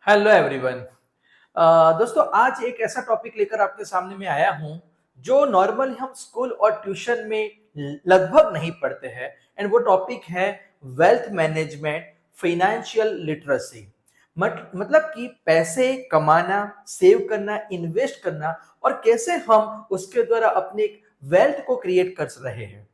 Hello everyone. दोस्तों आज एक ऐसा टॉपिक लेकर आपके सामने में आया हूं जो नॉर्मली हम स्कूल और ट्यूशन में लगभग नहीं पढ़ते हैं। एंड वो टॉपिक है वेल्थ मैनेजमेंट, फाइनेंशियल लिटरेसी। मतलब कि पैसे कमाना, सेव करना, इन्वेस्ट करना और कैसे हम उसके द्वारा अपने वेल्थ को क्रिएट कर रहे हैं।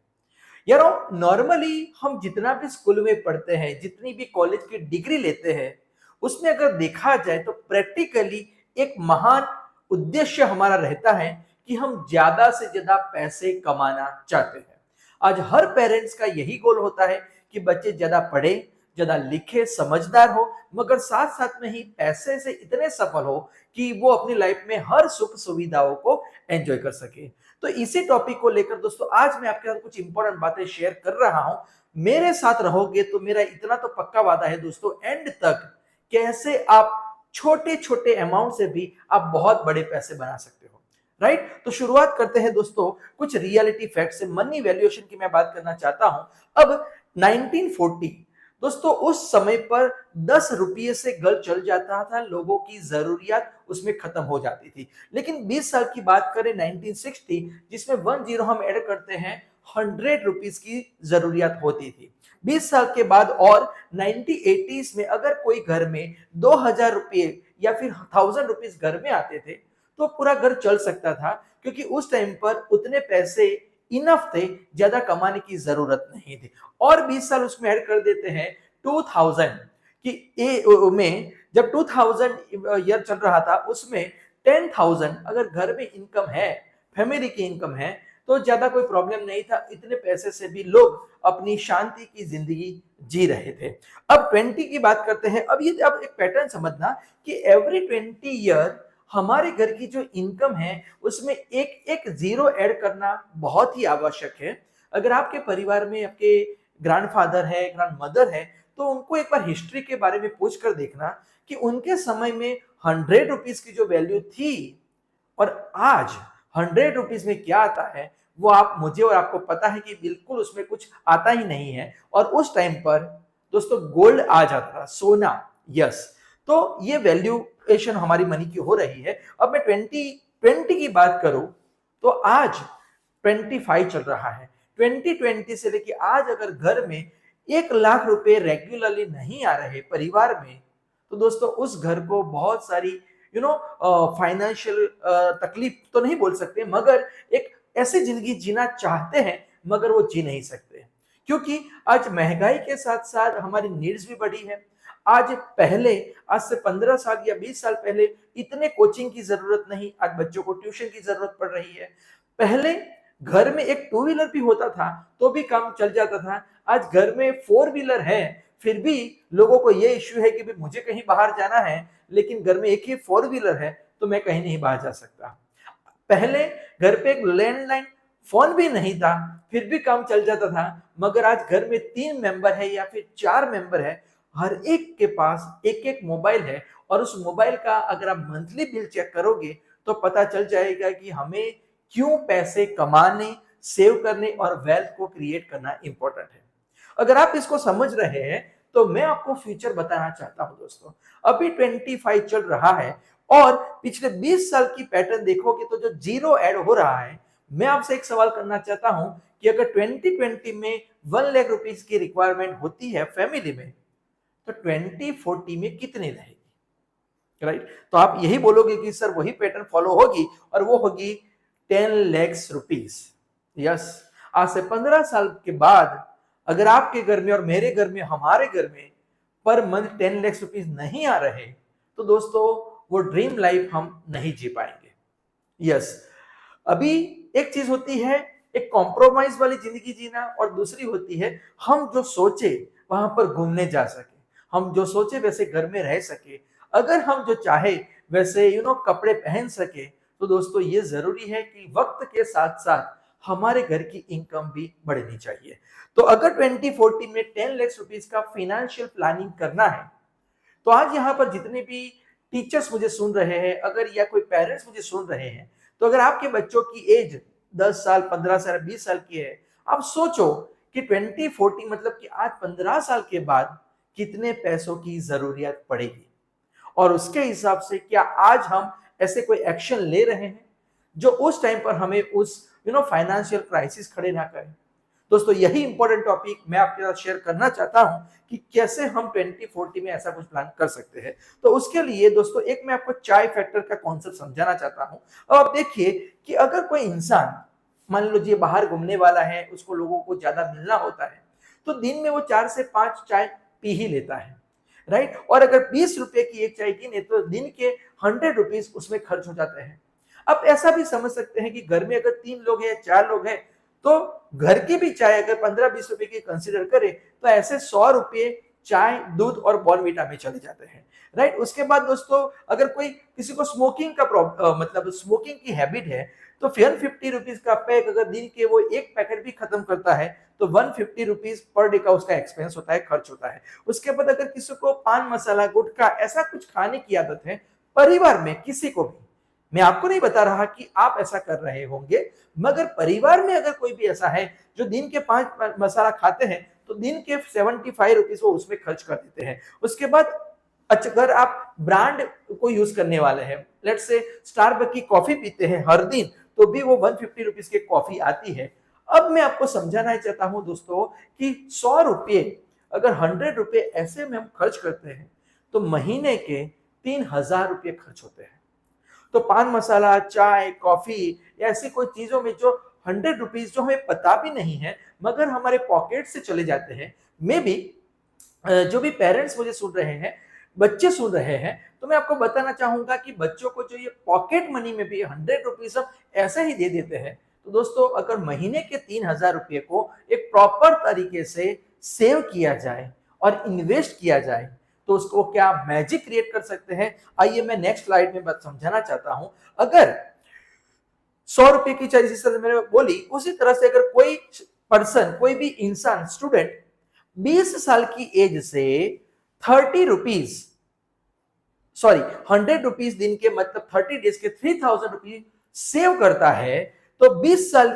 यार नॉर्मली हम जितना भी स्कूल में पढ़ते हैं, जितनी भी कॉलेज की डिग्री लेते हैं, उसमें अगर देखा जाए तो प्रैक्टिकली एक महान उद्देश्य हमारा रहता है कि हम ज्यादा से ज्यादा पैसे कमाना चाहते हैं। आज हर पेरेंट्स का यही गोल होता है कि बच्चे ज्यादा पढ़े, ज्यादा लिखे, समझदार हो, मगर साथ साथ में ही पैसे से इतने सफल हो कि वो अपनी लाइफ में हर सुख सुविधाओं को एंजॉय कर सके। तो इसी टॉपिक को लेकर दोस्तों आज मैं आपके साथ कुछ इंपॉर्टेंट बातें शेयर कर रहा हूं। मेरे साथ रहोगे तो मेरा इतना तो पक्का वादा है दोस्तों, एंड तक कैसे आप छोटे छोटे अमाउंट से भी आप बहुत बड़े पैसे बना सकते हो। राइट, तो शुरुआत करते हैं दोस्तों कुछ रियलिटी फैक्ट से। मनी वैल्यूएशन की मैं बात करना चाहता हूं। अब 1940 दोस्तों, उस समय पर 10 रुपये से घर चल जाता था, लोगों की जरूरियात उसमें खत्म हो जाती थी। लेकिन 20 साल की बात करें 1960, जिसमें 10 हम ऐड करते हैं, 100 रुपीज की जरूरियात होती थी। 20 साल के बाद और 1980s में अगर कोई घर में 2000 रुपये या फिर 1000 रुपीज घर में आते थे तो पूरा घर चल सकता था, क्योंकि उस टाइम पर उतने पैसे इनफ थे, ज्यादा कमाने की जरूरत नहीं थी। और 20 साल उसमें ऐड कर देते हैं 2000 कि में जब 2000 ईयर चल रहा था, उसमें 10,000 अगर घर में इनकम है, फैमिली की इनकम है, तो ज्यादा कोई प्रॉब्लम नहीं था। इतने पैसे से भी लोग अपनी शांति की जिंदगी जी रहे थे। अब 20 की बात करते हैं। अब एक पैटर्न समझना कि एवरी 20 ईयर हमारे घर की जो इनकम है उसमें एक एक जीरो ऐड करना बहुत ही आवश्यक है। अगर आपके परिवार में आपके ग्रैंडफादर है, ग्रैंड मदर है, तो उनको एक बार हिस्ट्री के बारे में पूछ कर देखना कि उनके समय में 100 रुपीज की जो वैल्यू थी और आज 100 रुपीज में क्या आता है, वो आप मुझे और आपको पता है कि बिल्कुल उसमें कुछ आता ही नहीं है। और उस टाइम पर दोस्तों गोल्ड आ जाता था, सोना। यस, तो ये वैल्यूएशन हमारी मनी की हो रही है। अब मैं 2020 की बात करूं तो आज 25 चल रहा है। 2020 से लेके आज अगर घर में 1 लाख रुपए रेगुलरली नहीं आ रहे परिवार में, तो दोस्तों उस घर को बहुत सारी फाइनेंशियल तकलीफ तो नहीं बोल सकते, मगर एक ऐसी जिंदगी जीना चाहते हैं मगर वो जी नहीं सकते, क्योंकि आज महंगाई के साथ साथ हमारी नीड्स भी बढ़ी है। आज से 15 साल या 20 साल पहले इतने कोचिंग की जरूरत नहीं, आज बच्चों को ट्यूशन की जरूरत पड़ रही है। पहले घर में एक टू व्हीलर भी होता था तो भी काम चल जाता था। आज घर में फोर व्हीलर है, फिर भी लोगों को ये इश्यू है कि मुझे कहीं बाहर जाना है, लेकिन घर में एक ही फोर व्हीलर है तो मैं कहीं नहीं बाहर जा सकता। पहले घर पे एक लैंडलाइन फोन भी नहीं था, फिर भी काम चल जाता था, मगर आज घर में 3 मेंबर है या फिर 4 मेंबर है, हर एक के पास एक एक मोबाइल है। और उस मोबाइल का अगर आप मंथली बिल चेक करोगे तो पता चल जाएगा कि हमें क्यों पैसे कमाने, सेव करने और वेल्थ को क्रिएट करना इंपॉर्टेंट है। अगर आप इसको समझ रहे हैं तो मैं आपको फ्यूचर बताना चाहता हूं दोस्तों। अभी 25 चल रहा है और पिछले 20 साल की पैटर्न देखोगे तो जो जीरो ऐड हो रहा है, मैं आपसे एक सवाल करना चाहता हूं कि अगर 2020 में 1 लाख रुपीज की रिक्वायरमेंट होती है फैमिली में, तो 2040 में कितनी रहेगी? राइट, तो आप यही बोलोगे कि सर वही पैटर्न फॉलो होगी और वो होगी 10 लाख रुपीज। यस, आज से 15 साल के बाद अगर आपके घर में और मेरे घर में, हमारे घर में पर मंथ 10 लाख रुपीज नहीं आ रहे, तो दोस्तों वो ड्रीम लाइफ हम नहीं जी पाएंगे। यस, अभी एक चीज होती है एक कॉम्प्रोमाइज वाली जिंदगी जीना, और दूसरी होती है हम जो सोचे वहां पर घूमने जा सके, हम जो सोचे वैसे घर में रह सके, अगर हम जो चाहे वैसे कपड़े पहन सके। तो दोस्तों ये जरूरी है कि वक्त के साथ साथ हमारे घर की इनकम भी बढ़नी चाहिए। तो अगर 2040 में 10 लाख रुपीज का फाइनेंशियल प्लानिंग करना है, तो आज यहाँ पर जितने भी टीचर्स मुझे सुन रहे हैं, अगर या कोई पेरेंट्स मुझे सुन रहे हैं, तो अगर आपके बच्चों की एज 10 साल, 15 साल, 20 साल की है, आप सोचो कि 2040 मतलब कि आज 15 साल के बाद कितने पैसों की जरूरत पड़ेगी। और उसके हिसाब से क्या आज हम ऐसे कोई एक्शन ले रहे हैं जो उस टाइम पर हमें उस फाइनेंशियल क्राइसिस खड़े ना करें। दोस्तों यही इंपॉर्टेंट टॉपिक मैं आपके साथ शेयर करना चाहता हूं कि कैसे हम 2040 में ऐसा कुछ प्लान कर सकते हैं। तो उसके लिए दोस्तों एक मैं आपको चाय फैक्टर का कॉन्सेप्ट समझाना चाहता हूं। अब आप देखिए कि अगर कोई इंसान मान लीजिए बाहर घूमने वाला है, उसको लोगों को ज्यादा मिलना होता है, तो दिन में वो 4 से 5 चाय पी ही लेता है, राइट। और अगर 20 रुपए की एक चाय गिने तो दिन के 100 रुपीज उसमें खर्च हो जाते हैं। अब ऐसा भी समझ सकते हैं कि घर में अगर 3 लोग हैं, 4 लोग हैं, तो घर की भी चाय अगर 15-20 रुपए की कंसिडर करें तो ऐसे 100 रुपए चाय, दूध और बॉर्नविटा में चले जाते हैं, राइट। उसके बाद दोस्तों अगर कोई किसी को स्मोकिंग का मतलब स्मोकिंग की हैबिट है, तो 150 रुपीज का पैक अगर दिन के वो एक पैकेट भी खत्म करता है तो 150 रुपीज पर डे का उसका एक्सपेंस होता है, खर्च होता है। उसके बाद अगर किसी को पान मसाला, गुटखा ऐसा कुछ खाने की आदत है, परिवार में किसी को भी, मैं आपको नहीं बता रहा कि आप ऐसा कर रहे होंगे, मगर परिवार में अगर कोई भी ऐसा है जो दिन के 5 मसाला खाते हैं तो दिन के 75 रुपीज वो उसमें खर्च कर देते हैं। उसके बाद अच्छा अगर आप ब्रांड को यूज करने वाले हैं, लेट्स से स्टारबक्स की कॉफी पीते हैं हर दिन, तो भी वो 150 रुपीज की कॉफी आती है। अब मैं आपको समझाना चाहता हूं दोस्तों कि 100 रुपये अगर 100 रुपये ऐसे में हम खर्च करते हैं तो महीने के 3000 रुपये खर्च होते हैं। तो पान मसाला, चाय, कॉफी या ऐसी कोई चीजों में जो 100 रुपीज जो हमें पता भी नहीं है मगर हमारे पॉकेट से चले जाते हैं, मे बी जो भी पेरेंट्स मुझे सुन रहे हैं, बच्चे सुन रहे हैं, तो मैं आपको बताना चाहूंगा कि बच्चों को जो ये पॉकेट मनी में भी 100 रुपीज हम ऐसे ही दे देते हैं। तो दोस्तों अगर महीने के 3000 रुपये को एक प्रॉपर तरीके से सेव किया जाए और इन्वेस्ट किया जाए तो उसको क्या मैजिक क्रिएट कर सकते हैं। आइए मैं नेक्स्ट स्लाइड में बात समझाना चाहता हूं। अगर 100 रुपए की चाय जिस तरह मैंने बोली, उसी तरह से अगर कोई पर्सन, कोई भी इंसान, स्टूडेंट 20 साल की एज से 30 रुपीज, सॉरी 100 रुपीज दिन के मतलब 30 डेज के 3000 रुपीज सेव करता है, तो 20 साल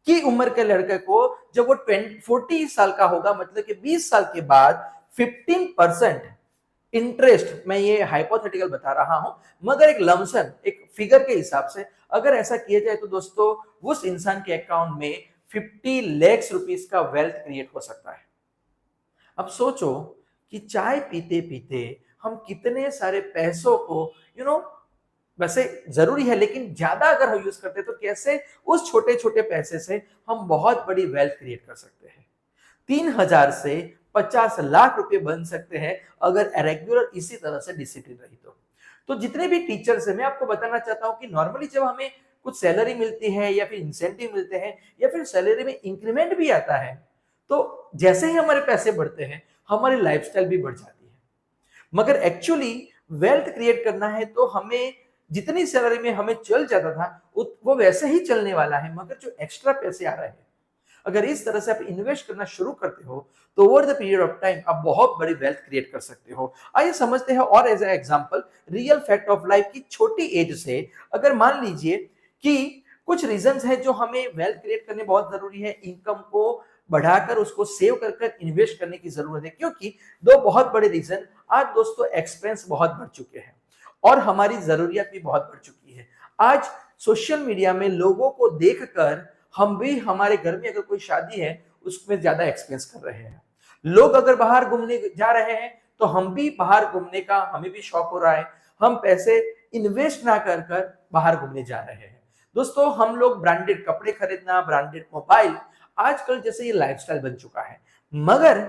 की उम्र के लड़के को जब वो 40 साल का होगा, मतलब कि 20 साल के बाद 15% इंटरेस्ट, मैं ये हाइपोथेटिकल बता रहा हूं मगर एक लमसन, एक फिगर के हिसाब से अगर ऐसा किया जाए तो दोस्तों उस इंसान के अकाउंट में 50 लाख रुपीस का वेल्थ क्रिएट हो सकता है। अब सोचो कि चाय पीते पीते हम कितने सारे पैसों को वैसे जरूरी है लेकिन ज्यादा अगर हम यूज करते हैं तो कैसे उस छोटे छोटे पैसे से हम बहुत बड़ी वेल्थ क्रिएट कर सकते हैं। 3000 से 50 लाख रुपए बन सकते हैं अगर रेगुलर इसी तरह से डिसिप्लिन रही तो जितने भी टीचर्स हैं, मैं आपको बताना चाहता हूं कि नॉर्मली जब हमें कुछ सैलरी मिलती है या फिर इंसेंटिव मिलते हैं या फिर सैलरी में इंक्रीमेंट भी आता है, तो जैसे ही हमारे पैसे बढ़ते हैं हमारी लाइफस्टाइल भी बढ़ जाती है। मगर एक्चुअली वेल्थ क्रिएट करना है तो हमें जितनी सैलरी में हमें चल जाता था वो वैसे ही चलने वाला है, मगर जो एक्स्ट्रा पैसे आ रहे हैं अगर इस तरह से आप इन्वेस्ट करना शुरू करते हो तो over the period of time आप बहुत बड़ी वेल्थ क्रिएट कर सकते हो। आइए समझते हैं और as a example real fact of life की छोटी एज से। अगर मान लीजिए कि कुछ रीजंस हैं जो हमें वेल्थ क्रिएट करने बहुत जरूरी है, इनकम को बढ़ाकर उसको सेव कर कर इन्वेस्ट करने की जरूरत है, क्योंकि दो बहुत बड़े रीजन, आज दोस्तों एक्सपेंस बहुत बढ़ चुके हैं और हमारी जरूरियत भी बहुत बढ़ चुकी है। आज सोशल मीडिया में लोगों को देखकर हम भी हमारे घर में अगर कोई शादी है उसमें ज्यादा एक्सपेंस कर रहे हैं। लोग अगर बाहर घूमने जा रहे हैं तो हम भी बाहर घूमने का हमें भी शौक हो रहा है, हम पैसे इन्वेस्ट ना कर कर बाहर घूमने जा रहे हैं। दोस्तों हम लोग ब्रांडेड कपड़े खरीदना, ब्रांडेड मोबाइल, आजकल जैसे ये लाइफस्टाइल बन चुका है, मगर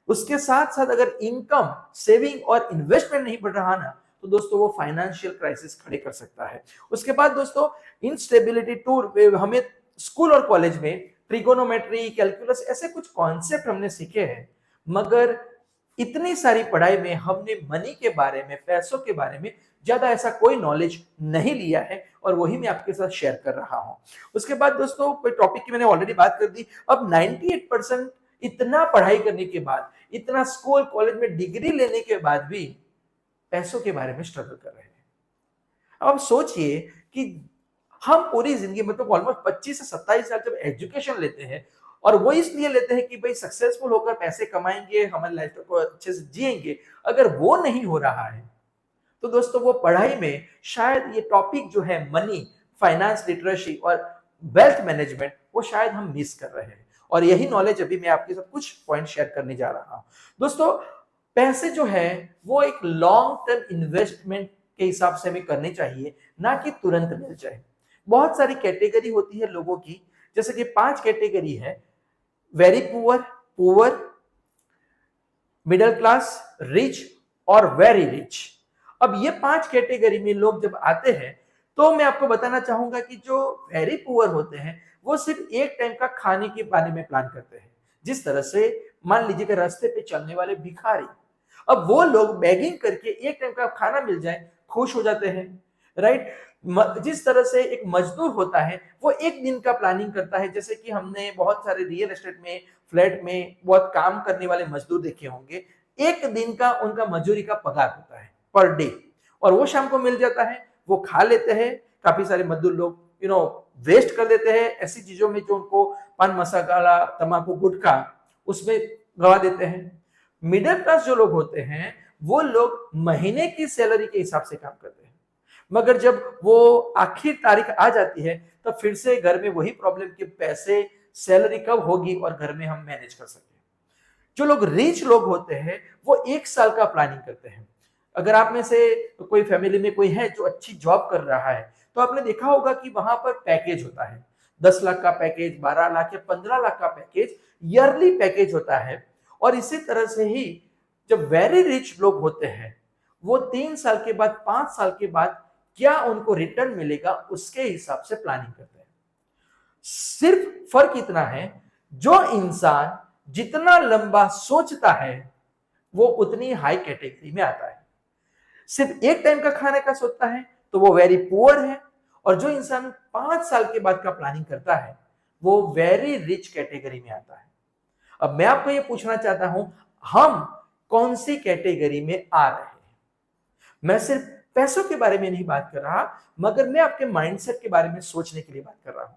उसके साथ साथ अगर इनकम, सेविंग और इन्वेस्टमेंट नहीं बढ़ रहा ना तो दोस्तों वो फाइनेंशियल क्राइसिस खड़े कर सकता है। उसके बाद दोस्तों इंस्टेबिलिटी टू, हमें स्कूल और कॉलेज में ट्रिगोनोमेट्री, कैलकुलस ऐसे कुछ कॉन्सेप्ट हमने सीखे हैं, मगर इतनी सारी पढ़ाई में हमने मनी के बारे में, पैसों के बारे में ज्यादा ऐसा कोई नॉलेज नहीं लिया है और वही मैं आपके साथ शेयर कर रहा हूं। उसके बाद दोस्तों कोई टॉपिक की मैंने ऑलरेडी बात कर दी। अब 98% इतना पढ़ाई करने के बाद, इतना स्कूल कॉलेज में डिग्री लेने के बाद भी पैसों के बारे में स्ट्रगल कर रहे हैं। अब सोचिए कि हम पूरी जिंदगी मतलब ऑलमोस्ट 25 से 27 साल जब एजुकेशन लेते हैं और वो इसलिए लेते हैं कि भाई सक्सेसफुल होकर पैसे कमाएंगे, हमारी लाइफ को अच्छे से जिएंगे, अगर वो नहीं हो रहा है तो दोस्तों वो पढ़ाई में शायद ये टॉपिक जो है मनी, फाइनेंस लिटरेसी और वेल्थ मैनेजमेंट, वो शायद हम मिस कर रहे हैं। और यही नॉलेज अभी मैं आपके साथ कुछ पॉइंट शेयर करने जा रहा हूं। दोस्तों पैसे जो है वो एक लॉन्ग टर्म इन्वेस्टमेंट के हिसाब से हमें करनी चाहिए, ना कि तुरंत मिल जाए। बहुत सारी कैटेगरी होती है लोगों की, जैसे कि 5 कैटेगरी है: very poor, poor, middle class, rich और वेरी रिच। अब ये 5 कैटेगरी में लोग जब आते हैं तो मैं आपको बताना चाहूंगा कि जो वेरी पुअर होते हैं वो सिर्फ एक टाइम का खाने के बारे में प्लान करते हैं। जिस तरह से मान लीजिए कि रास्ते पे चलने वाले भिखारी, अब वो लोग बैगिंग करके एक टाइम का खाना मिल जाए खुश हो जाते हैं, राइट। जिस तरह से एक मजदूर होता है वो एक दिन का प्लानिंग करता है, जैसे कि हमने बहुत सारे रियल एस्टेट में, फ्लैट में बहुत काम करने वाले मजदूर देखे होंगे। एक दिन का उनका मजदूरी का पगार होता है पर डे, और वो शाम को मिल जाता है, वो खा लेते हैं। काफी सारे मजदूर लोग वेस्ट कर देते हैं ऐसी चीजों में जो उनको पान मसाला, तंबाकू, गुटखा, उसमें गवा देते हैं। मिडिल क्लास जो लोग होते हैं वो लोग महीने की सैलरी के हिसाब से काम करते हैं, मगर जब वो आखिर तारीख आ जाती है तो फिर से घर में वही प्रॉब्लम कि पैसे, सैलरी कब होगी और घर में हम मैनेज कर सके। जो लोग रिच लोग होते हैं वो एक साल का प्लानिंग करते हैं। अगर आप में से कोई फैमिली में कोई है जो अच्छी जॉब कर रहा है तो आपने देखा होगा कि वहां पर पैकेज होता है, 10 लाख का पैकेज, 12 लाख या 15 लाख का पैकेज, ईयरली पैकेज होता है। और इसी तरह से ही जब वेरी रिच लोग होते हैं वो 3 साल के बाद, 5 साल के बाद क्या उनको रिटर्न मिलेगा उसके हिसाब से प्लानिंग करते हैं। सिर्फ फर्क इतना है, जो इंसान जितना लंबा सोचता है वो उतनी हाई कैटेगरी में आता है। सिर्फ एक टाइम का खाने का सोचता है तो वो वेरी पुअर है, और जो इंसान 5 साल के बाद का प्लानिंग करता है वो वेरी रिच कैटेगरी में आता है। अब मैं आपको ये पूछना चाहता हूं, हम कौन सी कैटेगरी में आ रहे हैं? मैं सिर्फ पैसों के बारे में नहीं बात कर रहा, मगर मैं आपके माइंडसेट के बारे में सोचने के लिए बात कर रहा हूं।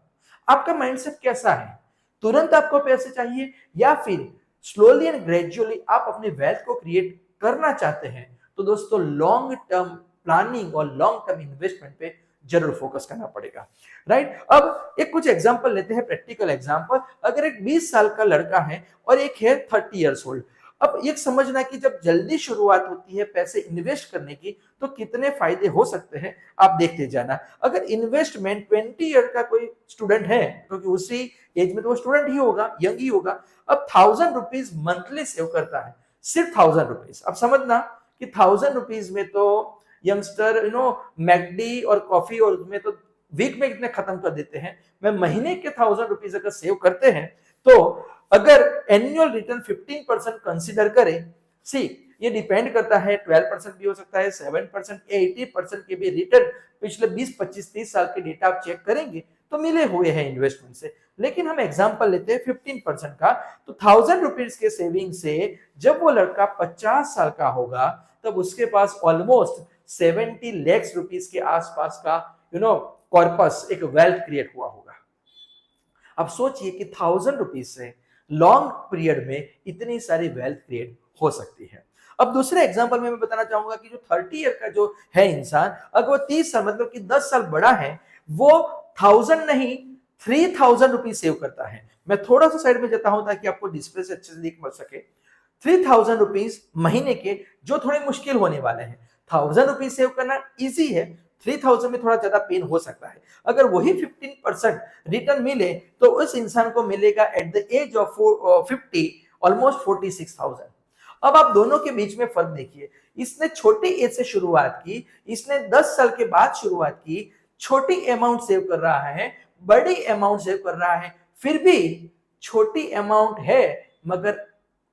आपका माइंडसेट कैसा है? तुरंत आपको पैसे चाहिए या फिर स्लोली एंड ग्रेजुअली आप अपने वेल्थ को क्रिएट करना चाहते हैं? तो दोस्तों लॉन्ग टर्म प्लानिंग और लॉन्ग टर्म इन्वेस्टमेंट पे जरूर फोकस करना पड़ेगा, राइट। अब एक कुछ एग्जांपल लेते हैं, प्रैक्टिकल एग्जांपल। अगर एक 20 साल का लड़का है और एक है 30 इयर्स ओल्ड, अब ये समझना कि जब जल्दी शुरुआत होती है पैसे इन्वेस्ट करने की तो कितने फायदे हो सकते हैं, आप देखते जाना। अगर इन्वेस्टमेंट 20 ईयर का कोई स्टूडेंट है, क्योंकि उसी एज में तो वो स्टूडेंट ही होगा, यंग ही होगा, अब 1000 रुपीज मंथली सेव करता है, सिर्फ 1000 रुपीज। अब समझना कि 1000 रुपीज में तो यंगस्टर मैकडी और कॉफी और उसमें तो वीक में कितने खत्म कर देते हैं। मैं महीने के 1000 रुपीज अगर सेव करते हैं तो अगर एनुअल रिटर्न 15% कंसीडर करें, सी ये डिपेंड करता है, 12% भी हो सकता है, 7%, 80% के भी रिटर्न पिछले 20, 25, 30 साल के डेटा आप चेक करेंगे तो मिले हुए हैं इन्वेस्टमेंट से। लेकिन हम एग्जांपल लेते हैं 15% का, तो 1000 रुपीज के सेविंग से जब वो लड़का 50 साल का होगा तब उसके पास ऑलमोस्ट 70 लाख रुपीज के आसपास का कॉर्पस, एक वेल्थ क्रिएट हुआ होगा। अब सोचिए कि 1000 रुपीज से लॉन्ग पीरियड में इतनी सारी वेल्थ क्रिएट हो सकती है। अब दूसरे एग्जांपल में मैं बताना चाहूंगा कि जो 30 ईयर का जो है इंसान, अगर वो 30 साल मतलब कि 10 साल बड़ा है, वो 1000 नहीं 3000 रुपीज सेव करता है। मैं थोड़ा सा साइड में जाता हूं ताकि आपको डिस्प्ले से अच्छे से दिख सके। 3000 रुपीज महीने के, जो थोड़े मुश्किल होने वाले हैं। 1000 रुपीज सेव करना इजी है, 3000 में थोड़ा ज्यादा पेन हो सकता है। अगर वही 15% रिटर्न मिले तो उस इंसान को मिलेगा at the age of 50 almost 46,000। अब आप दोनों के बीच में फर्क देखिए, इसने छोटी एज से शुरुआत की, इसने 10 साल के बाद शुरुआत की, छोटी अमाउंट सेव कर रहा है, बड़ी अमाउंट सेव कर रहा है। फिर भी छोटी अमाउंट है मगर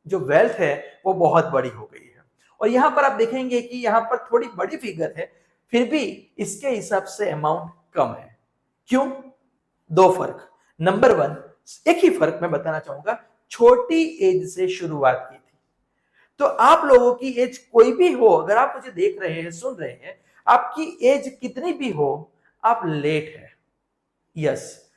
जो वेल्थ है वो बहुत बड़ी हो गई है। और यहां पर आप देखेंगे कि यहां पर थोड़ी बड़ी फिगर है, फिर भी इसके हिसाब से अमाउंट कम है। क्यों? दो फर्क। नंबर 1, एक ही फर्क मैं बताना चाहूंगा, छोटी एज से शुरुआत की थी। तो आप लोगों की एज कोई भी हो, अगर आप मुझे देख रहे हैं, सुन रहे हैं, आपकी एज कितनी भी हो, आप लेट है। यस,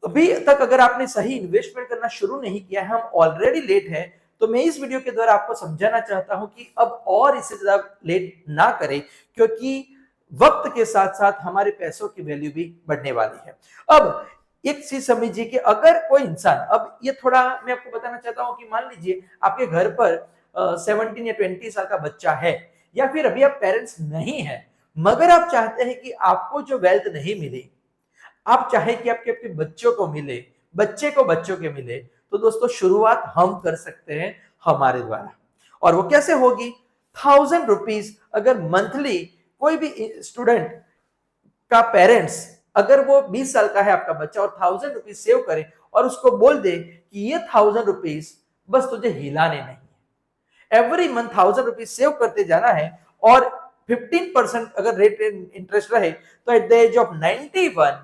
अभी तक अगर आपने सही इन्वेस्टमेंट करना शुरू नहीं किया है, हम ऑलरेडी लेट है, तो मैं इस वीडियो के द्वारा आपको समझाना चाहता हूं कि अब और इससे ज्यादा लेट ना करें, क्योंकि वक्त के साथ साथ हमारे पैसों की वैल्यू भी बढ़ने वाली है। अब एक चीज समझिए कि अगर कोई इंसान, अब ये थोड़ा मैं आपको बताना चाहता हूं कि मान लीजिए आपके घर पर 17 या 20 साल का बच्चा है, या फिर अभी आप पेरेंट्स नहीं है, मगर आप चाहते हैं कि आपको जो वेल्थ नहीं मिली, आप चाहे कि आपके आपके बच्चों को मिले, बच्चे को बच्चों के मिले, तो दोस्तों शुरुआत हम कर सकते हैं हमारे द्वारा। और वो कैसे होगी? 1000 रुपीज अगर मंथली कोई भी स्टूडेंट का पेरेंट्स, अगर वो 20 साल का है आपका बच्चा और 1000 रुपीज सेव करे और उसको बोल दे कि ये 1000 रुपीज बस तुझे हिलाने नहीं है, एवरी मंथ 1000 रुपीज सेव करते जाना है, और 15% अगर रेट इंटरेस्ट रहे, तो at the age of 91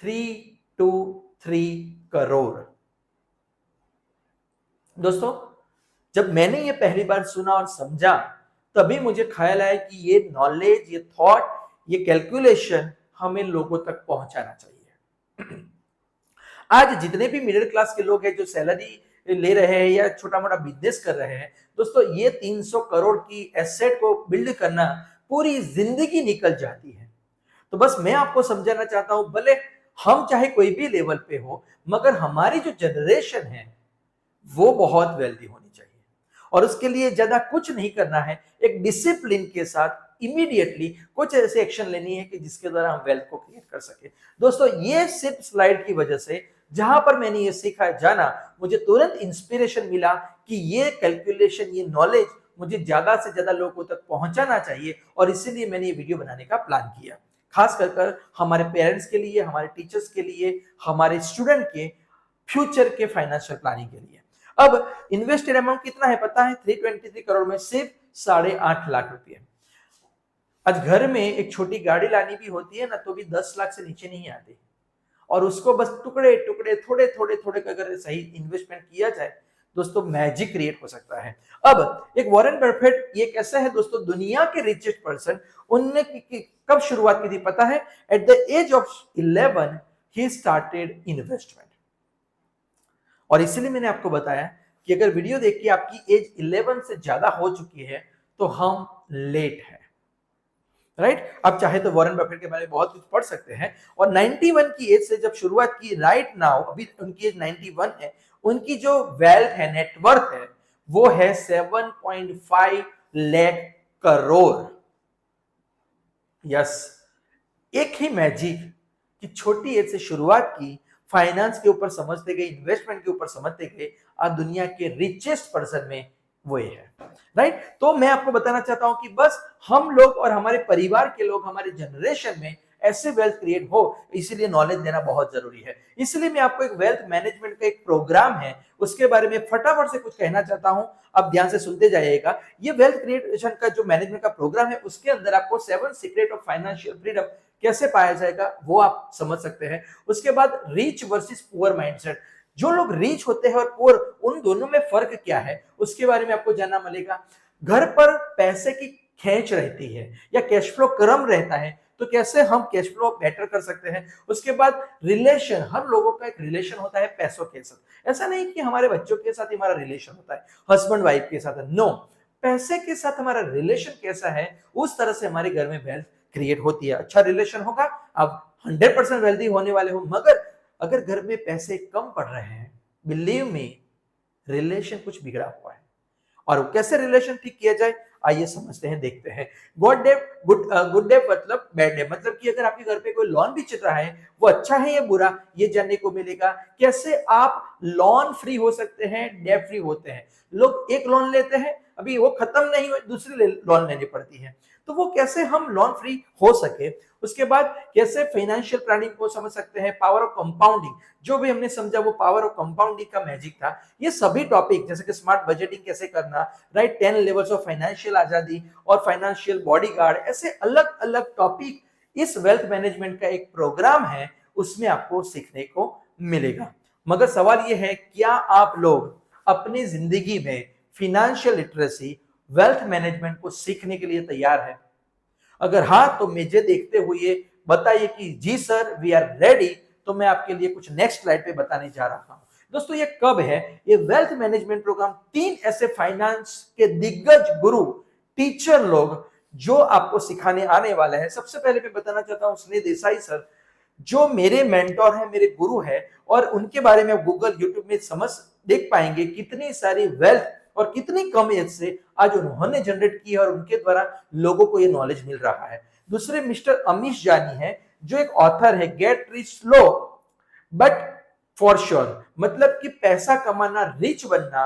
323 crore. दोस्तों, जब मैंने ये पहली बार सुना और समझा, तभी मुझे ख्याल आया कि ये नॉलेज, ये थॉट, ये कैलकुलेशन हमें लोगों तक पहुंचाना चाहिए। आज जितने भी मिडिल क्लास के लोग हैं जो सैलरी ले रहे हैं या छोटा मोटा बिजनेस कर रहे हैं, दोस्तों ये 300 करोड़ की एसेट को बिल्ड करना पूरी जिंदगी निकल जाती है। तो बस मैं आपको समझाना चाहता हूं, भले हम चाहे कोई भी लेवल पे हो, मगर हमारी जो जनरेशन है वो बहुत वेल्दी होनी चाहिए, और उसके लिए ज्यादा कुछ नहीं करना है, एक डिसिप्लिन के साथ इमीडिएटली कुछ ऐसे एक्शन लेनी है कि जिसके द्वारा हम वेल्थ को क्रिएट कर सके। दोस्तों, ये सिर्फ स्लाइड की वजह से, जहां पर मैंने ये सीखा जाना, मुझे तुरंत इंस्पिरेशन मिला कि ये कैलकुलेशन, ये नॉलेज मुझे ज्यादा से ज्यादा लोगों तक पहुंचाना चाहिए, और इसीलिए मैंने ये वीडियो बनाने का प्लान किया, खास कर हमारे पेरेंट्स के लिए, हमारे टीचर्स के लिए, हमारे स्टूडेंट के फ्यूचर के फाइनेंशियल प्लानिंग के लिए। अब इन्वेस्टेड अमाउंट कितना है पता है? 323 करोड़ में सिर्फ 8.5 लाख रुपए। आज घर में एक छोटी गाड़ी लानी भी होती है ना, तो भी 10 लाख से नीचे नहीं आती, और उसको बस टुकड़े टुकड़े थोड़े थोड़े थोड़े अगर सही इन्वेस्टमेंट किया जाए, दोस्तों मैजिक क्रिएट हो सकता है। अब एक वॉरेन बफेट, ये कैसा है दोस्तों, दुनिया के रिचेस्ट पर्सन, उनने कब शुरुआत की थी पता है? At the age of 11 he started investment. और इसलिए मैंने आपको बताया कि अगर वीडियो देख के आपकी एज 11 से ज्यादा हो चुकी है, तो हम लेट हैं, राइट? आप चाहे तो वॉरेन बफेट के बारे में बहुत कुछ पढ़ सकते हैं, और 91 की एज से जब शुरुआत की, राइट नाउ अभी उनकी एज 91 है, उनकी जो वेल्थ है, नेटवर्थ है, वो है 7.5 लाख करोड़। यस, एक ही मैजिक कि छोटी एज से शुरुआत की, फाइनेंस के ऊपर समझते गए, इन्वेस्टमेंट के ऊपर समझते गए, आज दुनिया के रिचेस्ट पर्सन में वो ही है, राइट? तो मैं आपको बताना चाहता हूं कि बस हम लोग और हमारे परिवार के लोग, हमारे जनरेशन में ऐसे वेल्थ क्रिएट हो, इसीलिए नॉलेज देना बहुत जरूरी है। इसलिए मैं आपको एक वेल्थ मैनेजमेंट का एक प्रोग्राम है, उसके बारे में फटाफट से कुछ कहना चाहता हूं, आप ध्यान से सुनते जाइएगा। ये वेल्थ क्रिएशन का जो मैनेजमेंट का प्रोग्राम है, उसके अंदर आपको 7 सीक्रेट ऑफ फाइनेंशियल फ्रीडम कैसे पाया जाएगा वो आप समझ सकते हैं। उसके बाद रिच वर्सेस पुअर माइंडसेट, जो लोग रिच होते हैं और पुअर, उन दोनों में फर्क क्या है, उसके बारे में आपको जानना मिलेगा। घर पर पैसे की खेच रहती है या कैश फ्लो कम रहता है, तो कैसे हम कैश फ्लो बेटर कर सकते हैं। उसके बाद रिलेशन, हर लोगों का एक रिलेशन होता है पैसों के साथ। ऐसा नहीं कि हमारे बच्चों के साथ हमारा रिलेशन होता है, हस्बैंड वाइफ के साथ, नो, पैसे के साथ हमारा रिलेशन कैसा है, उस तरह से हमारे घर में वेल्थ क्रिएट होती है। अच्छा रिलेशन होगा, आप 100% वेल्दी होने वाले हो। मगर अगर घर में पैसे कम पड़ रहे हैं, बिलीव मी, रिलेशन कुछ बिगड़ा हुआ है। और कैसे रिलेशन ठीक किया जाए, आइए समझते हैं, देखते हैं। गुड डे, गुड डे मतलब बैड डे, मतलब कि अगर आपके घर पे कोई लॉन भी चल रहा है, वो अच्छा है या बुरा, ये जानने को मिलेगा। कैसे आप लॉन फ्री हो सकते हैं, डेट फ्री होते हैं। लोग एक लोन लेते हैं, अभी वो खत्म नहीं हुई, दूसरी लोन लेनी पड़ती है, तो वो कैसे हम लोन फ्री हो सके। उसके बाद कैसे फाइनेंशियल प्लानिंग को समझ सकते हैं, पावर ऑफ कंपाउंडिंग, जो भी हमने समझा वो पावर ऑफ कंपाउंडिंग का मैजिक था। ये सभी टॉपिक, जैसे कि स्मार्ट बजटिंग कैसे करना, राइट, 10 लेवल्स ऑफ फाइनेंशियल आजादी और फाइनेंशियल बॉडीगार्ड, ऐसे अलग अलग टॉपिक इस वेल्थ मैनेजमेंट का एक प्रोग्राम है, उसमें आपको सीखने को मिलेगा। मगर सवाल यह है, क्या आप लोग अपनी जिंदगी में फिनेंशियल लिटरेसी, वेल्थ मैनेजमेंट को सीखने के लिए तैयार है? अगर हाँ, तो मुझे देखते हुए बताइए कि जी सर, वी आर रेडी। तो मैं आपके लिए कुछ नेक्स्ट स्लाइड पे बताने जा रहा हूं। दोस्तों ये कब है? ये वेल्थ मैनेजमेंट प्रोग्राम 3 ऐसे फाइनेंस के दिग्गज गुरु टीचर लोग जो आपको सिखाने आने वाला है। सबसे पहले मैं बताना चाहता हूं स्नेह देसाई सर, जो मेरे मेंटोर हैं, मेरे गुरु हैं, और उनके बारे में गूगल यूट्यूब में समझ देख पाएंगे कितनी सारी वेल्थ और कितनी कम एज से आज उन्होंने जनरेट की है और उनके द्वारा लोगों को ये नॉलेज मिल रहा है। दूसरे मिस्टर अमीश जानी है, जो एक ऑथर है, get rich slow but for sure, मतलब कि पैसा कमाना, रिच बनना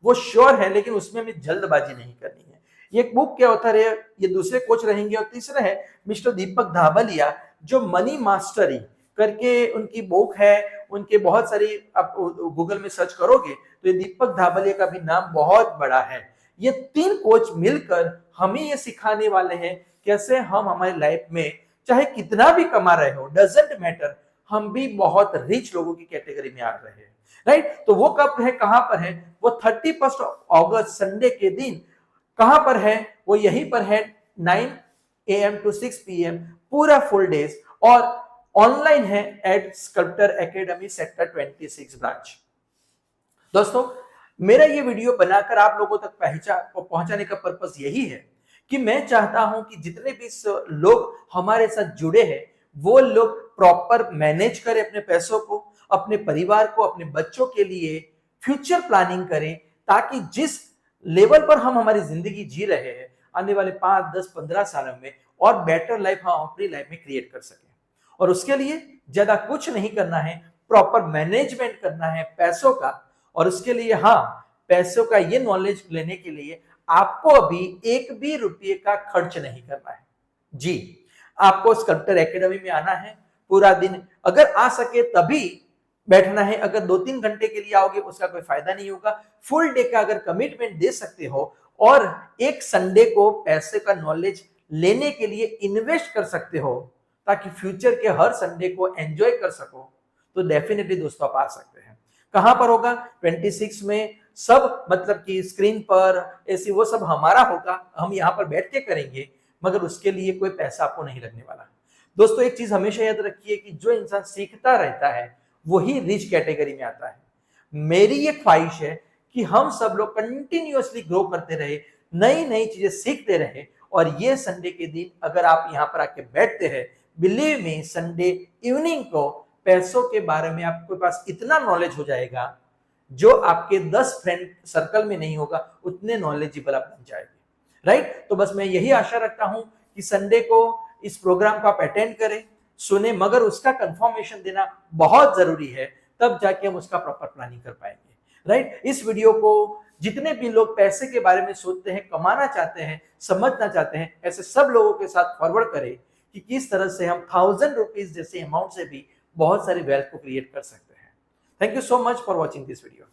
वो श्योर है, लेकिन उसमें हमें जल्दबाजी नहीं करनी है। ये एक बुक के ऑथर है, ये दूसरे कोच रहेंगे। और तीसरा है मिस्टर दीपक धाबलिया, जो मनी मास्टरी करके उनकी बुक है, उनके बहुत सारी आप गूगल में सर्च करोगे तो ये दीपक धाबलिया का भी नाम बहुत बड़ा है। ये 3 कोच मिलकर हमें ये सिखाने वाले हैं कैसे हम हमारी लाइफ में चाहे कितना भी कमा रहे हो, डजंट मैटर, हम भी बहुत रिच लोगों की कैटेगरी में आ रहे हैं, राइट। तो वो कब है, कहां पर है? वो 31 अगस्त संडे के दिन कहां पर है? वो यहीं पर है, 9 AM to 6 PM, पूरा फुल डेज, और ऑनलाइन है at sculptor academy sector 26 branch. दोस्तों मेरा ये वीडियो बनाकर आप लोगों तक पहुंचाने का पर्पस यही है कि मैं चाहता हूं कि जितने भी लोग हमारे साथ जुड़े हैं वो लोग प्रॉपर मैनेज करें अपने पैसों को, अपने परिवार को, अपने बच्चों के लिए फ्यूचर प्लानिंग करें, ताकि जिस लेवल पर हम हमारी जिंदगी जी रहे हैं आने वाले 5, 10, 15 सालों में और बेटर लाइफ हम अपनी लाइफ में क्रिएट कर सकें। और उसके लिए ज्यादा कुछ नहीं करना है, प्रॉपर मैनेजमेंट करना है पैसों का। और उसके लिए पैसों का ये नॉलेज लेने के लिए आपको अभी एक भी रुपये का खर्च नहीं करना है। जी, आपको स्कल्प्टर एकेडमी में आना है, पूरा दिन अगर आ सके तभी बैठना है, अगर 2-3 घंटे के लिए आओगे उसका कोई फायदा नहीं होगा। फुल डे का अगर कमिटमेंट दे सकते हो और एक संडे को पैसे का नॉलेज लेने के लिए इन्वेस्ट कर सकते हो ताकि फ्यूचर के हर संडे को एंजॉय कर सको, तो डेफिनेटली दोस्तों आप आ सकते हैं। कहां पर होगा? 26 में। सब मतलब कि स्क्रीन पर ऐसी वो सब हमारा होगा, हम यहाँ पर बैठ के करेंगे, मगर उसके लिए कोई पैसा आपको नहीं लगने वाला। दोस्तों एक चीज हमेशा याद रखिए कि जो इंसान सीखता रहता है वही रिच कैटेगरी में आता है। मेरी ये ख्वाहिश है कि हम सब लोग कंटिन्यूअसली ग्रो करते रहे, नई नई चीजें सीखते रहे, और ये संडे के दिन अगर आप यहाँ पर आके बैठते हैं, बिलीव मी, संडे इवनिंग को पैसों के बारे में आपके पास इतना नॉलेज हो जाएगा जो आपके 10 फ्रेंड सर्कल में नहीं होगा, उतने नॉलेजेबल आप बन जाएंगे, राइट। तो बस मैं यही आशा रखता हूं कि संडे को इस प्रोग्राम को आप अटेंड करें, सुने, मगर उसका कंफर्मेशन देना बहुत जरूरी है, तब जाके हम उसका प्रॉपर प्लानिंग कर पाएंगे, राइट। इस वीडियो को जितने भी लोग पैसे के बारे में सोचते हैं, कमाना चाहते हैं, समझना चाहते हैं, ऐसे सब लोगों के साथ फॉरवर्ड करें कि किस तरह से हम 1000 रुपीज जैसे अमाउंट से भी बहुत सारी वेल्थ को क्रिएट कर सकते हैं। Thank you so much for watching this video.